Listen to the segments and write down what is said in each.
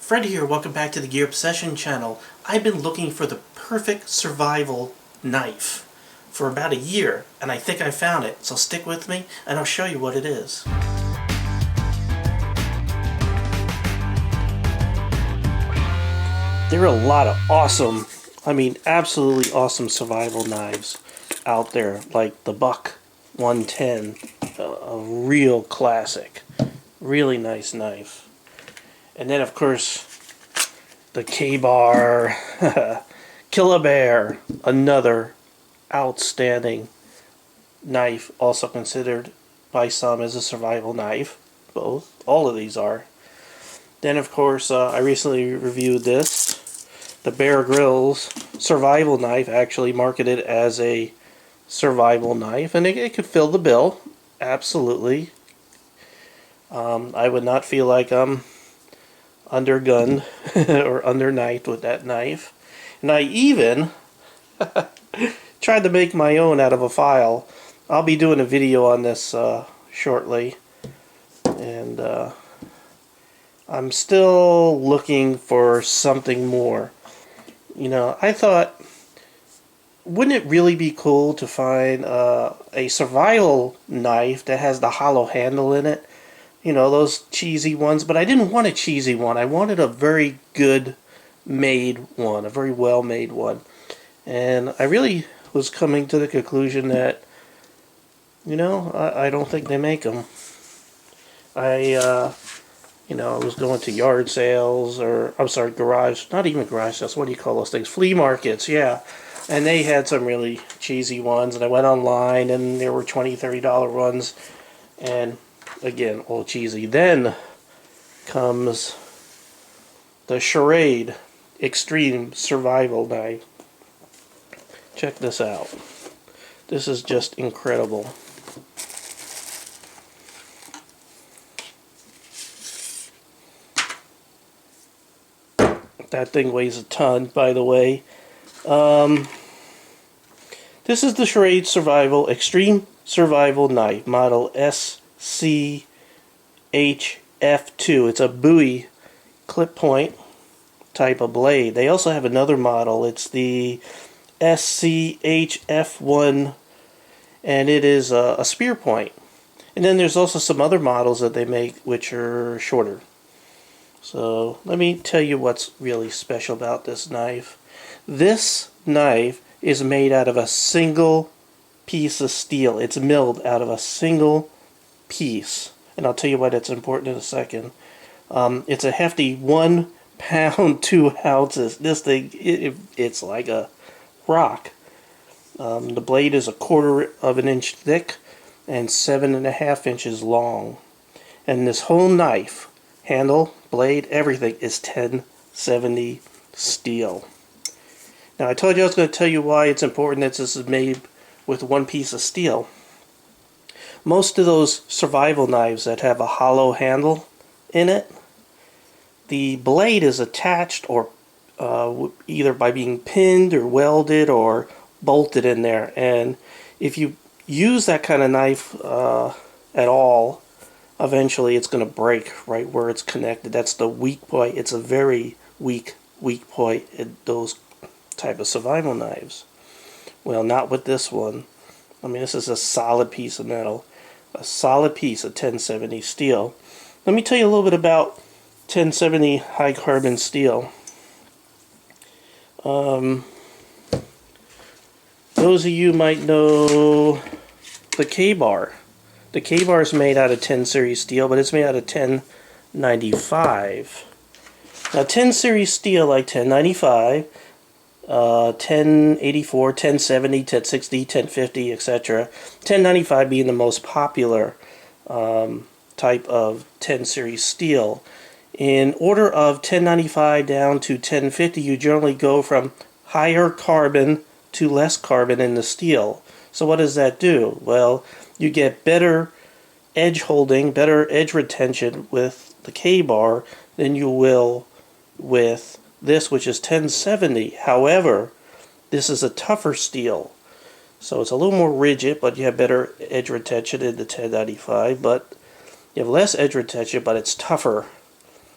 Fred here, welcome back to the Gear Obsession channel. I've been looking for the perfect survival knife for about a year, and I think I found it. So stick with me, and I'll show you what it is. There are a lot of awesome, absolutely awesome survival knives out there, like the Buck 110, a real classic, really nice knife. And then, of course, the K-Bar, Kill-A-Bear, another outstanding knife, also considered by some as a survival knife. All of these are. Then, of course, I recently reviewed this, the Grylls survival knife, actually marketed as a survival knife, and it could fill the bill, absolutely. I would not feel like I'm undergunned or underknifed with that knife. And I even tried to make my own out of a file. I'll be doing a video on this shortly, and I'm still looking for something more. You know, I thought, wouldn't it really be cool to find a survival knife that has the hollow handle in it? You know, those cheesy ones, but I didn't want a cheesy one. I wanted a very good made one, a very well made one. And I really was coming to the conclusion that, you know, I don't think they make them. I was going to yard sales, or, I'm sorry, not even garage sales, what do you call those things? Flea markets, yeah. And they had some really cheesy ones, and I went online, and there were $20, $30 ones, and again, all cheesy. Then comes the Schrade Extreme Surivial Knife. Check this out. This is just incredible. That thing weighs a ton, by the way. This is the Schrade Extreme Surivial Knife, model SCHF2. It's a Bowie clip point type of blade. They also have another model. It's the SCHF1, and it is a spear point. And then there's also some other models that they make which are shorter. So let me tell you what's really special about this knife. This knife is made out of a single piece of steel. It's milled out of a single piece. And I'll tell you why that's important in a second. It's a hefty 1 pound 2 ounces. This thing, it's like a rock. The blade is 1/4 of an inch thick and 7.5 inches long. And this whole knife, handle, blade, everything is 1070 steel. Now I told you I was going to tell you why it's important that this is made with one piece of steel. Most of those survival knives that have a hollow handle in it, the blade is attached or either by being pinned or welded or bolted in there. And if you use that kind of knife at all, eventually it's going to break right where it's connected. That's the weak point. It's a very weak point in those type of survival knives. Well, not with this one. I mean, this is a solid piece of metal, a solid piece of 1070 steel. Let me tell you a little bit about 1070 high carbon steel. Those of you might know the K-Bar. The K-Bar is made out of 10 series steel, but it's made out of 1095. Now 10 series steel like 1095, 1084, 1070, 1060, 1050, etc. 1095 being the most popular type of 10 series steel. In order of 1095 down to 1050, you generally go from higher carbon to less carbon in the steel. So what does that do? Well, you get better edge holding, better edge retention with the K-Bar than you will with this, which is 1070. However, this is a tougher steel, so it's a little more rigid, but you have better edge retention in the 1095, but you have less edge retention, but it's tougher.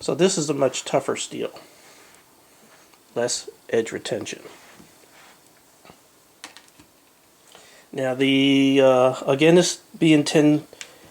So this is a much tougher steel. Less edge retention. Now the, again, this being 10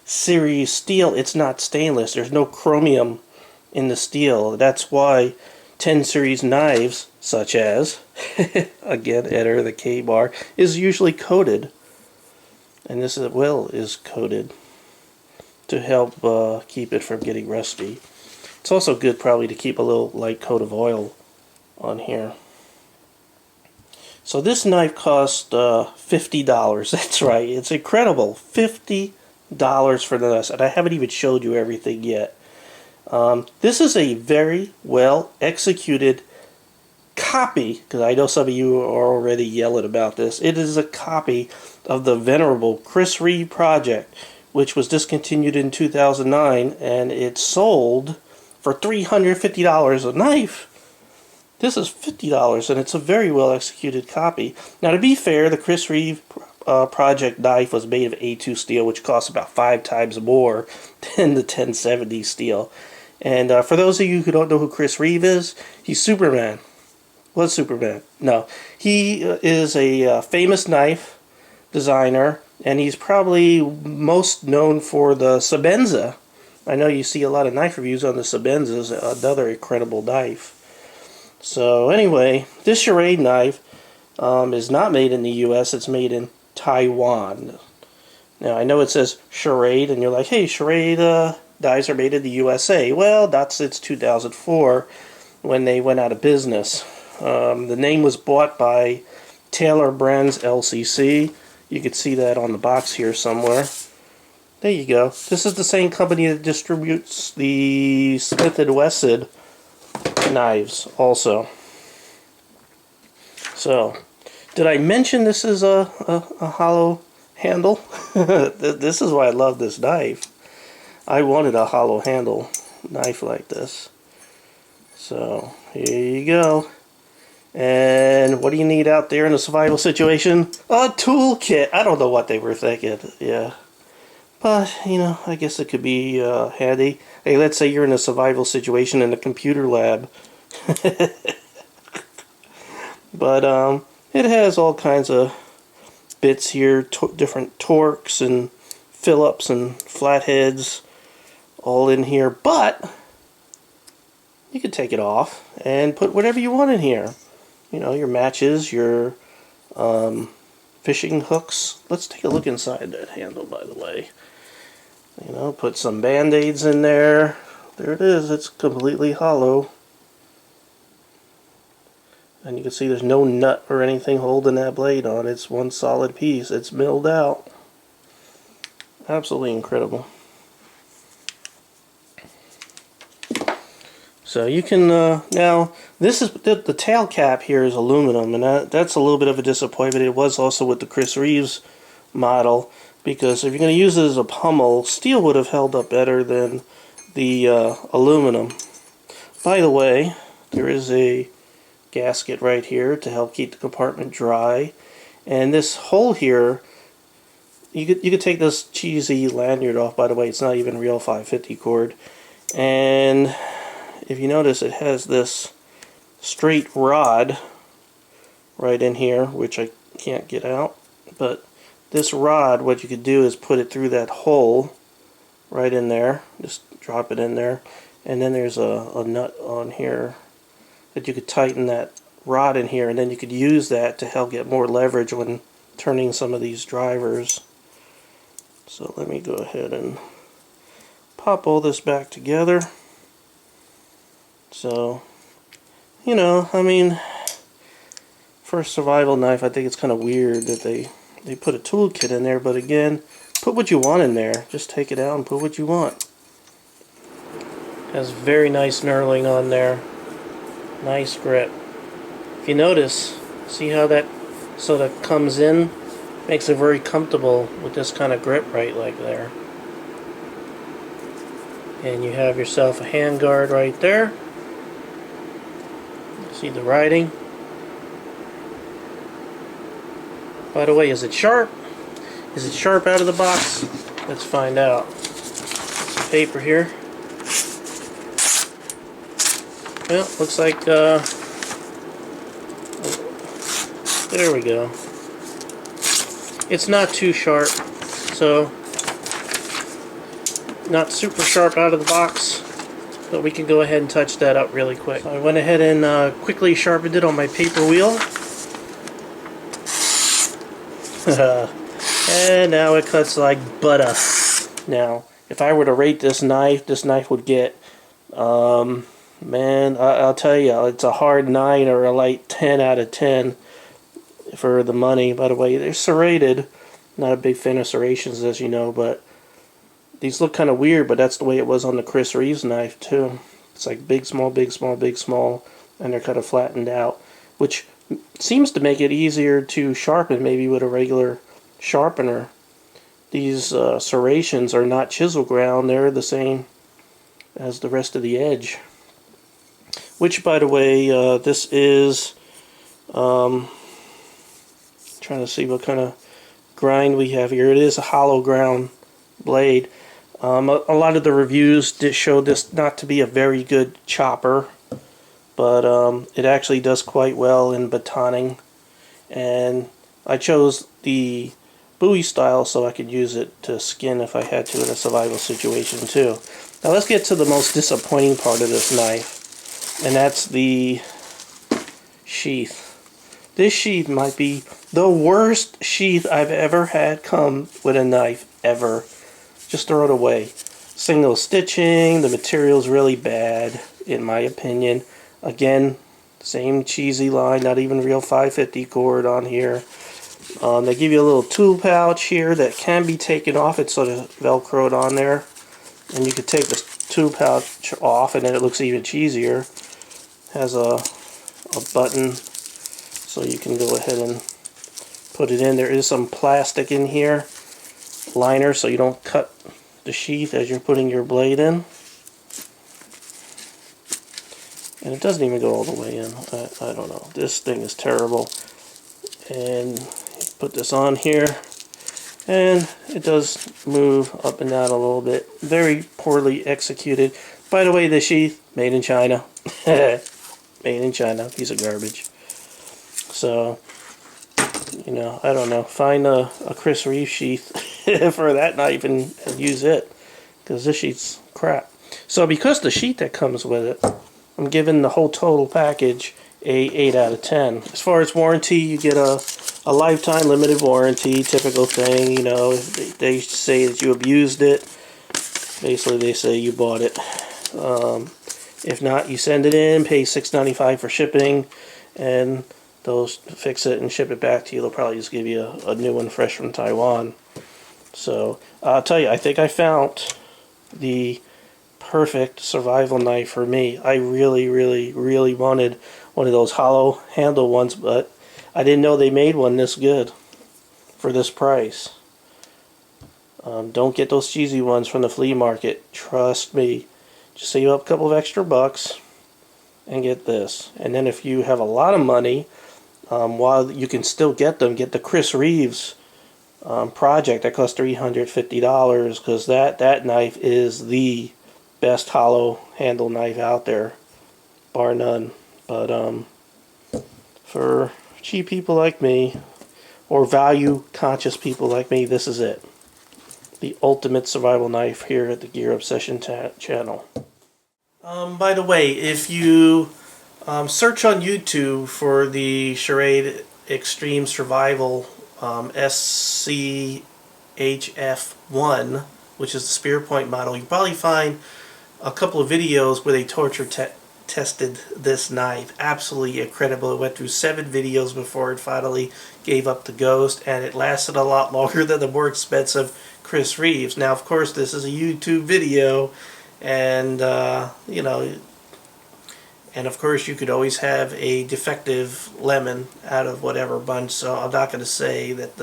series steel, it's not stainless. There's no chromium in the steel. That's why 10 series knives, such as, again, enter the K-bar, is usually coated. And this as well is coated to help keep it from getting rusty. It's also good probably to keep a little light coat of oil on here. So this knife cost $50. That's right, it's incredible. $50 for this, and I haven't even showed you everything yet. This is a very well executed copy, because I know some of you are already yelling about this. It is a copy of the venerable Chris Reeve project, which was discontinued in 2009, and it sold for $350 a knife. This is $50, and it's a very well executed copy. Now, to be fair, the Chris Reeve project knife was made of A2 steel, which costs about 5 times more than the 1070 steel. And for those of you who don't know who Chris Reeve is, he's Superman. Was Superman? No. He is a famous knife designer, and he's probably most known for the Sebenza. I know you see a lot of knife reviews on the Sebenzas, another incredible knife. So anyway, this Schrade knife is not made in the US, it's made in Taiwan. Now I know it says Schrade, and you're like, hey, Schrade knives are made in the USA. Well, that's since 2004 when they went out of business. The name was bought by Taylor Brands LCC. You can see that on the box here somewhere. There you go. This is the same company that distributes the Smith & Wesson knives also. So, did I mention this is a hollow handle? This is why I love this knife. I wanted a hollow handle knife like this. So, here you go. And what do you need out there in a survival situation? A toolkit. I don't know what they were thinking. Yeah. But, you know, I guess it could be handy. Hey, let's say you're in a survival situation in a computer lab. But it has all kinds of bits here, different torques and Phillips and flatheads all in here. But you could take it off and put whatever you want in here. You know, your matches, your fishing hooks. Let's take a look inside that handle, by the way. You know, put some band-aids in there. There it is. It's completely hollow. And you can see there's no nut or anything holding that blade on. It's one solid piece. It's milled out. Absolutely incredible. So you can, now, this is, the tail cap here is aluminum, and that's a little bit of a disappointment. It was also with the Chris Reeves model, because if you're going to use it as a pommel, steel would have held up better than the aluminum. By the way, there is a gasket right here to help keep the compartment dry, and this hole here, you could take this cheesy lanyard off. By the way, it's not even real 550 cord, and if you notice, it has this straight rod right in here, which I can't get out, but this rod, what you could do is put it through that hole right in there, just drop it in there, and then there's a nut on here that you could tighten that rod in here, and then you could use that to help get more leverage when turning some of these drivers. So let me go ahead and pop all this back together. So, you know, I mean, for a survival knife, I think it's kind of weird that they put a toolkit in there, but again, put what you want in there. Just take it out and put what you want. Has very nice knurling on there. Nice grip. If you notice, see how that sort of comes in? Makes it very comfortable with this kind of grip right like there. And you have yourself a handguard right there. See the writing? By the way, is it sharp? Is it sharp out of the box? Let's find out. Some paper here. Well, looks like, there we go. It's not too sharp, so not super sharp out of the box, but we can go ahead and touch that up really quick. So I went ahead and quickly sharpened it on my paper wheel. And now it cuts like butter. Now, if I were to rate this knife would get, man, I'll tell you, it's a hard 9 or a light 10 out of 10 for the money. By the way, they're serrated. Not a big fan of serrations, as you know, but these look kind of weird, but that's the way it was on the Chris Reeves knife, too. It's like big, small, big, small, big, small, and they're kind of flattened out, which seems to make it easier to sharpen maybe with a regular sharpener. These serrations are not chisel ground, they're the same as the rest of the edge. Which, by the way, this is, trying to see what kind of grind we have here. It is a hollow ground blade. A lot of the reviews did show this not to be a very good chopper, but it actually does quite well in batoning. And I chose the Bowie style so I could use it to skin if I had to in a survival situation too. Now let's get to the most disappointing part of this knife, and that's the sheath. This sheath might be the worst sheath I've ever had come with a knife, ever. Just throw it away. Single stitching, the material's really bad, in my opinion. Again, same cheesy line, not even real 550 cord on here. They give you a little tool pouch here that can be taken off. It's sort of velcroed on there. And you could take the tool pouch off and then it looks even cheesier. Has a button so you can go ahead and put it in. There is some plastic in here, liner, so you don't cut the sheath as you're putting your blade in. And it doesn't even go all the way in. I don't know. This thing is terrible. And put this on here, and it does move up and down a little bit. Very poorly executed. By the way, the sheath, made in China. Made in China, piece of garbage. So, you know, I don't know. Find a Chris Reeves sheath for that knife and use it, because this sheath's crap. So because the sheath that comes with it, I'm giving the whole total package a 8 out of 10. As far as warranty, you get a lifetime limited warranty, typical thing, you know. If they say that you abused it, basically they say you bought it. If not, you send it in, pay $6.95 for shipping, and they'll fix it and ship it back to you. They'll probably just give you a new one fresh from Taiwan. So I'll tell you, I think I found the perfect survival knife for me. I really, really, really wanted one of those hollow handle ones, but I didn't know they made one this good for this price. Don't get those cheesy ones from the flea market. Trust me. Just save up a couple of extra bucks and get this. And then if you have a lot of money, while you can still get them, get the Chris Reeves project. That costs $350, because that knife is the best hollow handle knife out there, bar none. But for cheap people like me, or value conscious people like me, this is it. The ultimate survival knife here at the Gear Obsession channel. By the way, if you search on YouTube for the Schrade Extreme Survival SCHF2, which is the spear point model, you probably find a couple of videos where they torture tested this knife. Absolutely incredible. It went through 7 videos before it finally gave up the ghost, and it lasted a lot longer than the more expensive Chris Reeves. Now, of course, this is a YouTube video, and you know, and of course you could always have a defective lemon out of whatever bunch, so I'm not going to say that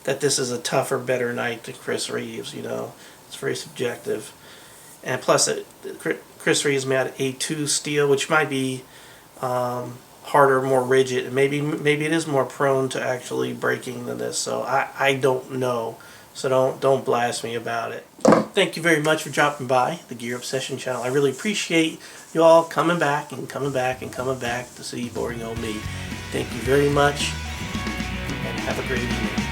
this is a tougher, better knife than Chris Reeves. You know, it's very subjective. And plus, Chris Reeves made A2 steel, which might be harder, more rigid, and maybe it is more prone to actually breaking than this. So I don't know, So don't blast me about it. Thank you very much for dropping by the Gear Obsession channel. I really appreciate you all coming back and coming back and coming back to see boring old me. Thank you very much, and have a great evening.